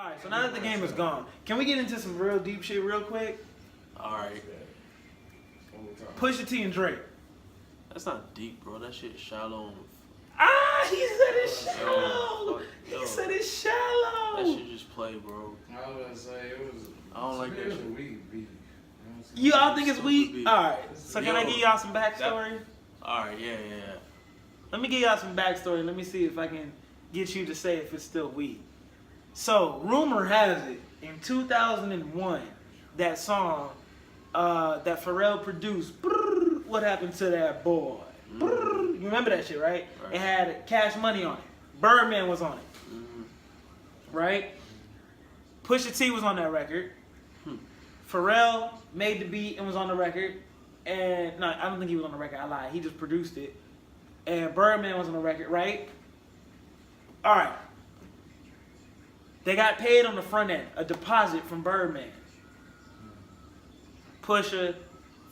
Alright, so now that the game is gone, can we get into some real deep shit real quick? Alright. Pusha T and Drake. That's not deep, bro. That shit shallow. Ah, he said it's shallow. He said it's shallow. That shit just play, bro. I was gonna say it was. I don't like that shit. Weak beat. You all think it's weak? Beat. Alright, so can I give y'all some backstory? Alright, yeah. Let me give y'all some backstory. Let me see if I can get you to say if it's still weak. So, rumor has it, in 2001, that song that Pharrell produced, What Happened to That Boy? You remember that shit, right? It had Cash Money on it. Birdman was on it. Right? Pusha T was on that record. Pharrell made the beat and was on the record. And, no, I don't think he was on the record. I lied. He just produced it. And Birdman was on the record, right? Alright. They got paid on the front end, a deposit from Birdman. Pusha,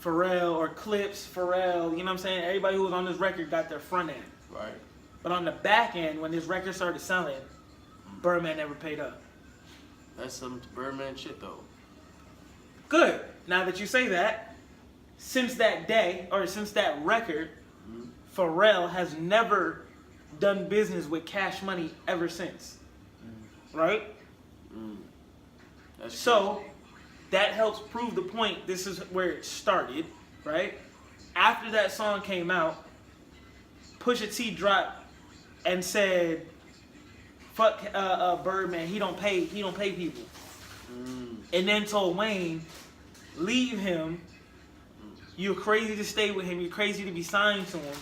Pharrell, or Clips, Pharrell, you know what I'm saying? Everybody who was on this record got their front end. Right. But on the back end, when this record started selling, Birdman never paid up. That's some Birdman shit, though. Good. Now that you say that, since that day, or since that record, Pharrell has never done business with Cash Money ever since. Right? So, that helps prove the point. This is where it started, right? After that song came out, Pusha T dropped and said, "Fuck Birdman, he don't pay people." And then told Wayne, "Leave him. You're crazy to stay with him. You're crazy to be signed to him.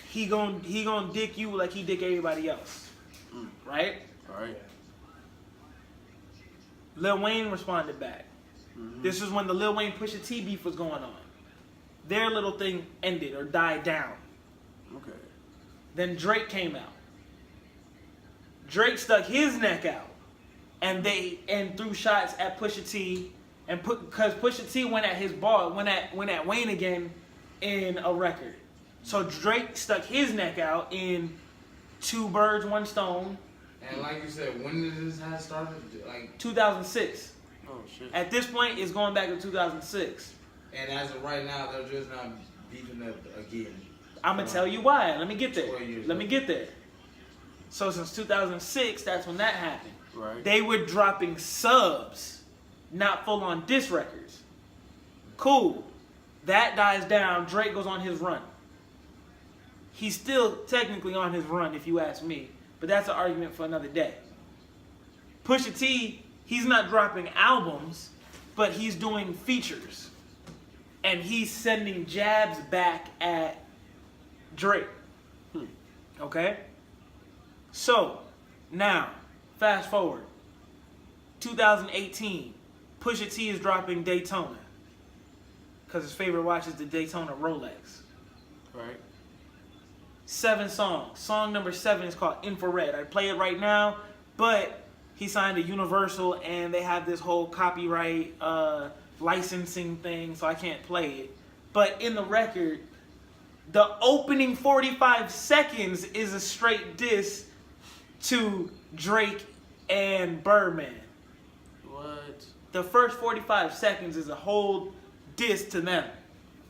He gon' dick you like he dick everybody else." Right? Right. Lil Wayne responded back. This is when the Lil Wayne Pusha T beef was going on. Their little thing ended or died down. Okay. Then Drake came out. Drake stuck his neck out, and threw shots at Pusha T, and because Pusha T went at his ball, went at Wayne again in a record. So Drake stuck his neck out in Two Birds, One Stone. And like you said, when did this have started? Like 2006. Oh shit. At this point, it's going back to 2006. And as of right now, they're just not beefing up again. I'm gonna tell you why. Let me get there. 12 years Let me get there. So since 2006, that's when that happened. Right. They were dropping subs, not full-on diss records. Cool. That dies down. Drake goes on his run. He's still technically on his run, if you ask me. But that's an argument for another day. Pusha T, he's not dropping albums, but he's doing features. And he's sending jabs back at Drake. Okay? So, now, fast forward. 2018, Pusha T is dropping Daytona. Because his favorite watch is the Daytona Rolex. Right. 7 songs. Song number 7 is called Infrared. I play it right now, but he signed to Universal and they have this whole copyright licensing thing, so I can't play it. But in the record, the opening 45 seconds is a straight diss to Drake and Birdman. What? The first 45 seconds is a whole diss to them.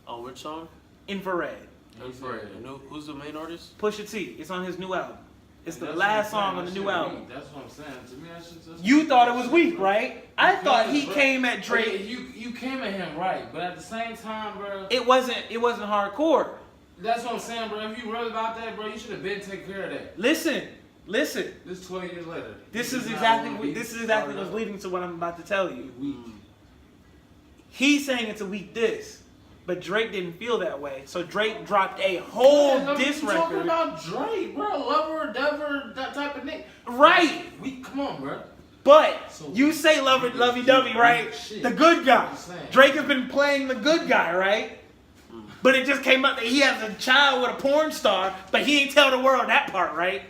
On which song? Infrared. Infrared. And who's the main artist? Pusha T. It's on his new album. It's the That's last what I'm song on the saying, new that album. shit weak. That's what I'm saying. To me, that shit's just You thought it was weak, right? I thought he bro, came at Drake. You came at him right, but at the same time, bro. It wasn't hardcore. That's what I'm saying, bro. If you real about that, bro, you should have been taking care of that. Listen. This 12 years later. This is not exactly gonna be what's leading to what I'm about to tell you. weak. He's saying it's a weak diss, but Drake didn't feel that way. So Drake dropped a whole diss You talking record. about Drake, bro? Lover, Dever, that type of nigga. Right. Come on, bro. But So- you say lovey-dovey, right? Shit. The good guy. I'm saying. Drake has been playing the good guy, right? But it just came up that he has a child with a porn star, but he ain't tell the world that part, right?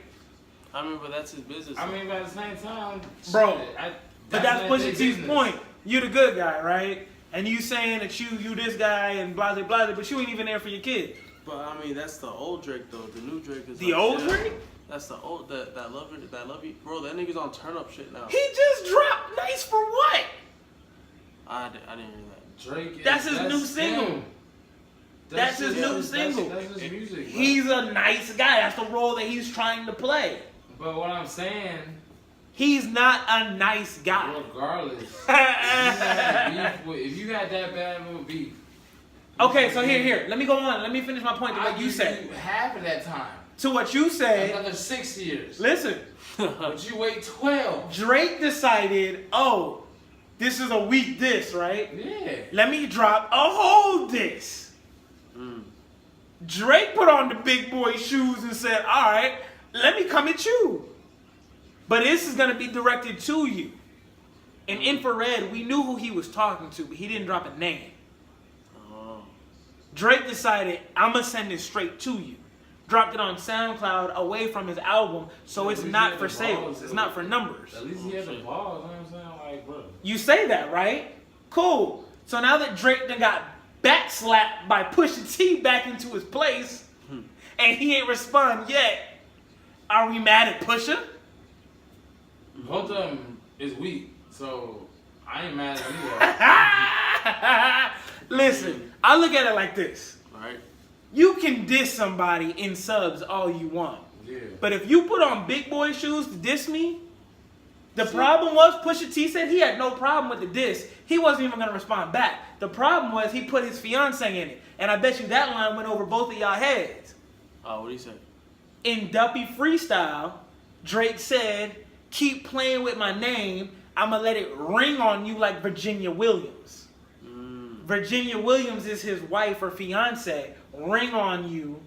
I mean, but that's his business. I mean, but at the same time, Bro, shit, But that's their Pusha T's business. point. You the good guy, right? And you saying that you this guy and blah blah blah, but you ain't even there for your kid. But I mean, that's the old Drake though. The new Drake is The like, old yeah, Drake? That's the old that love you, bro. That nigga's on turn up shit now. He just dropped didn't hear that. Drake. That's his new single. him. That's his new single. That's his music. Bro. He's a nice guy. That's the role that he's trying to play. But what I'm saying, He's not a nice guy. regardless, if you had that bad of a beef. Okay, so here. Let me go on. Let me finish my point to what you said. You half of that time. To what you said. Another 6 years. Listen, But you wait 12. Drake decided, oh, this is a weak diss, right? Yeah. Let me drop a whole diss. Drake put on the big boy shoes and said, all right, let me come at you. But this is going to be directed to you. In Infrared, we knew who he was talking to, but he didn't drop a name. Drake decided, I'm going to send this straight to you. Dropped it on SoundCloud away from his album, so it's not for sales. It's not for numbers. At least he had the balls, you know what I'm saying? Like, bro. You say that, right? Cool. So now that Drake done got backslapped by Pusha T back into his place, and he ain't respond yet, are we mad at Pusha? Both of them is weak, so I ain't mad at either. Listen, I look at it like this. Right? You can diss somebody in subs all you want. Yeah. But if you put on big boy shoes to diss me, the problem was Pusha T said he had no problem with the diss. He wasn't even going to respond back. The problem was he put his fiance in it. And I bet you that line went over both of y'all heads. Oh, what did he say? In Duppy Freestyle, Drake said, keep playing with my name. I'm going to let it ring on you like Virginia Williams. Virginia Williams is his wife or fiance. Ring on you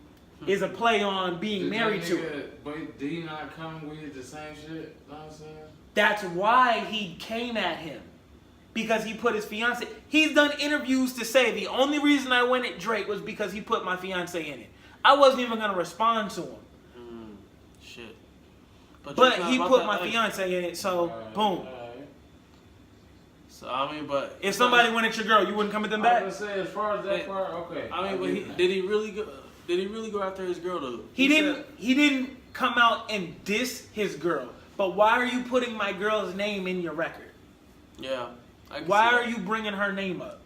is a play on being married to her. But did he not come with the same shit? Know what I'm saying? That's why he came at him. Because he put his fiance. He's done interviews to say the only reason I went at Drake was because he put my fiance in it. I wasn't even going to respond to him. Shit. But he put my fiance in it, so boom. So I mean, but If somebody went at your girl, you wouldn't come at them back? I was gonna say, as far as that part, okay. I mean, but did he really go? Did he really go after his girl though? He didn't come out and diss his girl. But why are you putting my girl's name in your record? Yeah. Why are you bringing her name up?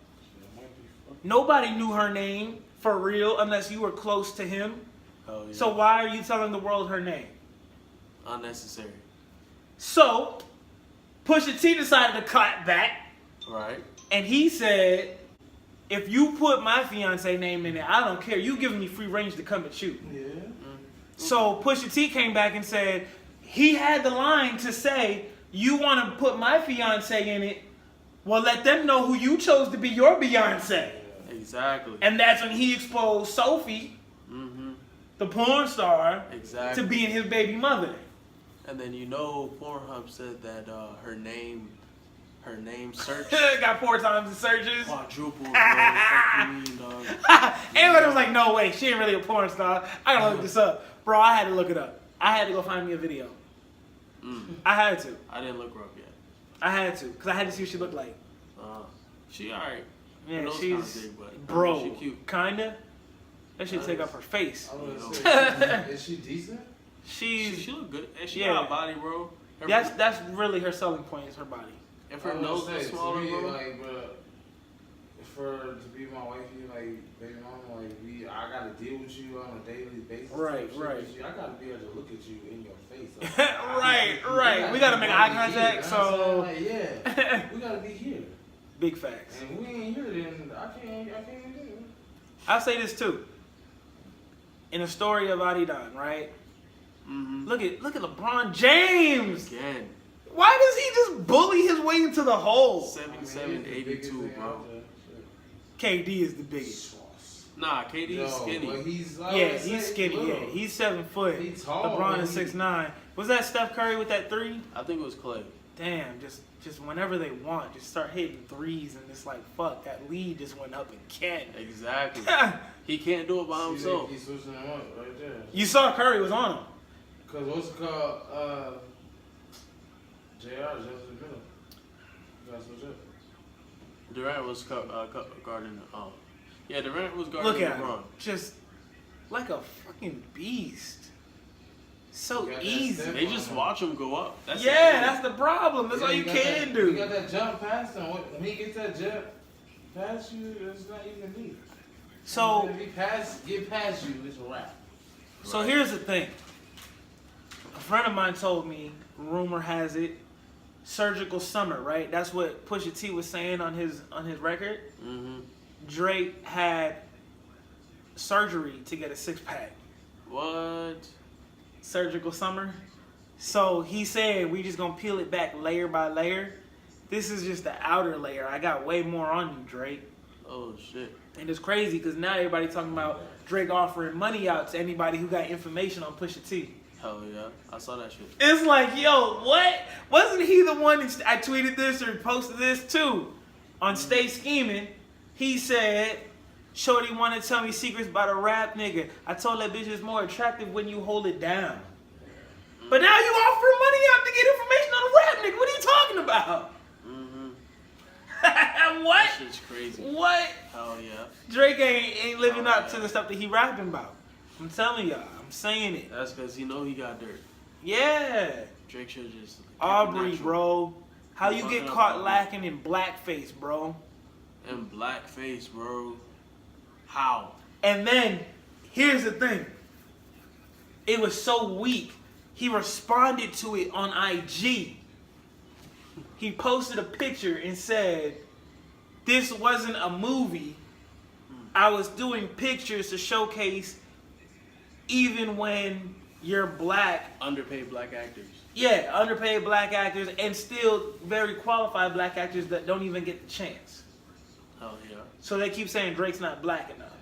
Nobody knew her name for real unless you were close to him. Oh, yeah. So why are you telling the world her name? Unnecessary. So Pusha T decided to clap back. Right. And he said, if you put my fiance name in it, I don't care. You giving me free range to come at you. Yeah. So Pusha T came back and said, he had the line to say, you want to put my fiance in it, well, let them know who you chose to be your Beyonce. Exactly. And that's when he exposed Sophie, the porn star, exactly, to being his baby mother. And then Pornhub said that her name search got 4 times the searches. quadrupled. Bro. Everybody was like, no way, she ain't really a porn star. I gotta look this up. Bro, I had to look it up. I had to go find me a video. I had to. I didn't look her up yet. I had to, because I had to see what she looked like. She alright. Yeah, she's big, but bro, she cute. Kinda. That should take up her face. Is she decent? She look good. And she got a body, bro. That's really her selling point is her body. If her nose is smaller, to me, bro. like, for to be my wifey, like, baby mama, like, I gotta deal with you on a daily basis. Right. I gotta be able to look at you in your face. Like, right. We gotta make eye contact, so. Like, yeah, we gotta be here. Big facts. And if we ain't here, then I can't do it. I'll say this too. In the story of Adidan, right? Look at LeBron James. Again. Why does he just bully his way into the hole? 77, 82, bro. KD is the biggest. Nah, KD is skinny. But he's He's skinny. little. Yeah, he's 7 foot. He's tall, LeBron but is 6'9". Was that Steph Curry with that 3? I think it was Clay. Damn, just whenever they want, just start hitting threes and it's like, fuck, that lead just went up again. Exactly. He can't do it by himself. He's switching them up right there. You saw Curry was on him. Cause what's it called? JR just in the middle. You gotta switch up. Durant was guarding. Yeah, Durant was guarding Look at LeBron. him, just like a fucking beast. So You got that easy. step. They just watch him go up. That's Yeah, that's the problem. That's all you got can that, do. You got that jump past him. When he gets that jump, Past you, it's not even me. So, if he get past you, it's a wrap. so here's the thing. A friend of mine told me, rumor has it, surgical summer, right? That's what Pusha T was saying on his record. Mm-hmm. Drake had surgery to get a six-pack. What? Surgical summer. So he said we just gonna peel it back layer by layer. This is just the outer layer. I got way more on you, Drake. Oh shit. And it's crazy because now everybody talking about Drake offering money out to anybody who got information on Pusha T. Hell yeah, I saw that shit. It's like, yo, what? Wasn't he the one that I tweeted this or posted this too? On Stay Scheming, he said, Shorty wanna tell me secrets about a rap nigga. I told that bitch it's more attractive when you hold it down. But now you offering money out to get information on a rap nigga. What are you talking about? What? That shit's crazy. What? Hell yeah. Drake ain't living up to the stuff that he rapping about. I'm telling y'all. I'm saying it. That's because he know he got dirt. Yeah. Drake should just keep it Aubrey, natural. bro. How you Fucking get up, caught Aubrey. lacking in blackface, bro? And blackface, bro. How? And then, here's the thing. It was so weak. He responded to it on IG. He posted a picture and said, this wasn't a movie. I was doing pictures to showcase even when you're black. Underpaid black actors. Yeah, underpaid black actors and still very qualified black actors that don't even get the chance. Hell yeah. So they keep saying Drake's not black enough.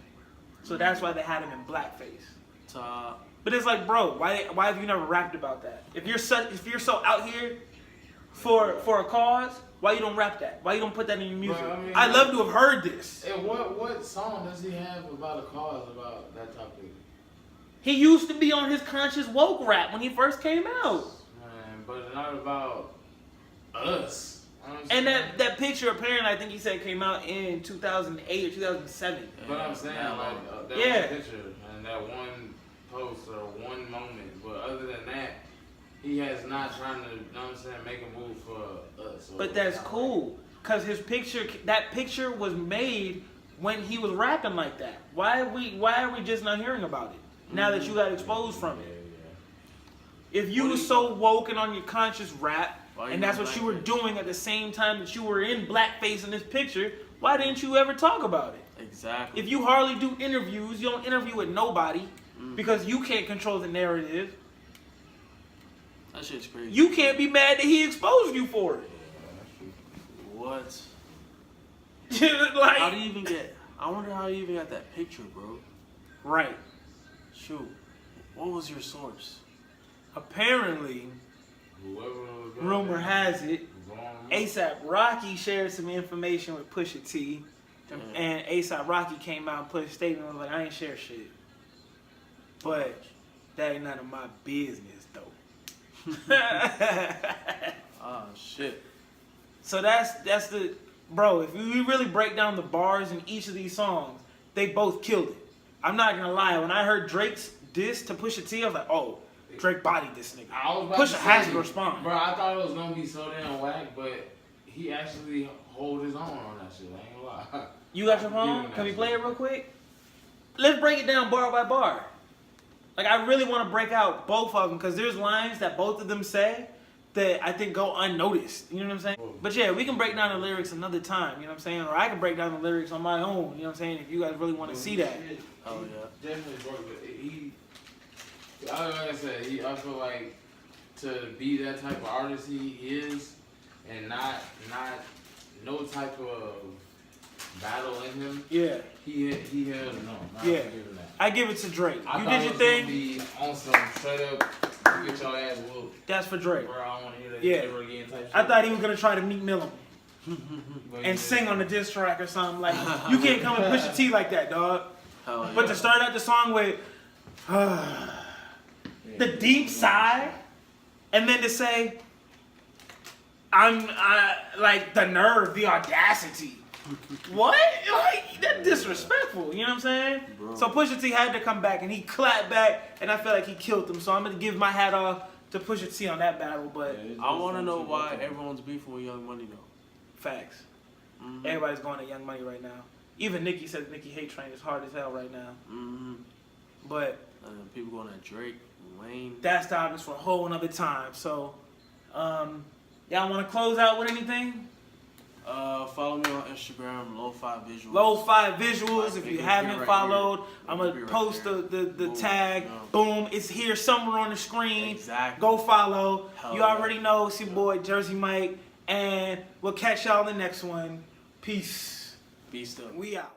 So that's why they had him in blackface. Top. But it's like, bro, why have you never rapped about that? If you're so out here for a cause, why you don't rap that? Why you don't put that in your music? Bro, I mean, I'd love to have heard this. And what song does he have about a cause about that topic? He used to be on his conscious woke rap when he first came out. Man, but not about us. And that picture apparently I think he said came out in 2008 or 2007. But I'm saying like that Yeah. one picture and that one post or one moment. But other than that, he has not trying to, you know what I'm saying, make a move for us. But that's cool, cause that picture was made when he was rapping like that. Why are we just not hearing about it now that you got exposed from it? If you were so woke and on your conscious rap, and that's what you were doing at the same time that you were in blackface in this picture, why didn't you ever talk about it? Exactly. If you hardly do interviews, you don't interview with nobody because you can't control the narrative. That shit's crazy. You can't be mad that he exposed you for it. What? Like, How do you even get? I wonder how you even got that picture, bro. right. Shoot. What was your source? Apparently, rumor has it, ASAP Rocky shared some information with Pusha T, and ASAP Rocky came out and put a statement and was like, I ain't share shit. But that ain't none of my business, though. Ah, shit. So that's the, bro, if we really break down the bars in each of these songs, they both killed it. I'm not gonna lie, when I heard Drake's diss to Pusha T, I was like, oh, Drake bodied this nigga. Pusha has to respond. Bro, I thought it was gonna be so damn whack, but he actually hold his own on that shit. I ain't gonna lie. You got your phone? Can we play it real quick? Let's break it down bar by bar. Like, I really want to break out both of them because there's lines that both of them say that I think go unnoticed. You know what I'm saying? But yeah, we can break down the lyrics another time. You know what I'm saying? Or I can break down the lyrics on my own. You know what I'm saying? If you guys really want to see that. Oh yeah. Definitely broke it. Like I said, I feel like to be that type of artist he is, and not no type of battle in him. Yeah. He held no. Yeah. I give it to Drake. I You thought did it your was thing. gonna be on some straight up, you get your ass whooped. That's for Drake. Bro, I don't want to hear that Yeah. ever again type shit. I thought he was gonna try to Meek Mill him But and he sing on the diss track or something. Like, you can't come and push a T like that, dog. Hell yeah. But to start out the song with the deep sigh, and then to say, like the nerve, the audacity. What? Like, that's disrespectful. You know what I'm saying? Bro. So Pusha T had to come back, and he clapped back, and I feel like he killed him. So I'm gonna give my hat off to Pusha T on that battle. But I want to know why everyone's beefing with Young Money though. facts. Mhm. Everybody's going to Young Money right now. Even Nicki says Nicki Hate Train is hard as hell right now. Mm-hmm. But People going to Drake, Wayne. that's topics for a whole another time. So, y'all want to close out with anything? Follow me on Instagram, Lo-Fi Visuals. Lo-Fi Visuals. Like, If it you could haven't be right followed, here. I'm It could gonna be right post there. the Boom. tag. Yeah. Boom! It's here somewhere on the screen. Exactly. Go follow. Hell You yeah. already know it's your boy Jersey Mike, and we'll catch y'all in the next one. Peace. Be still. We out.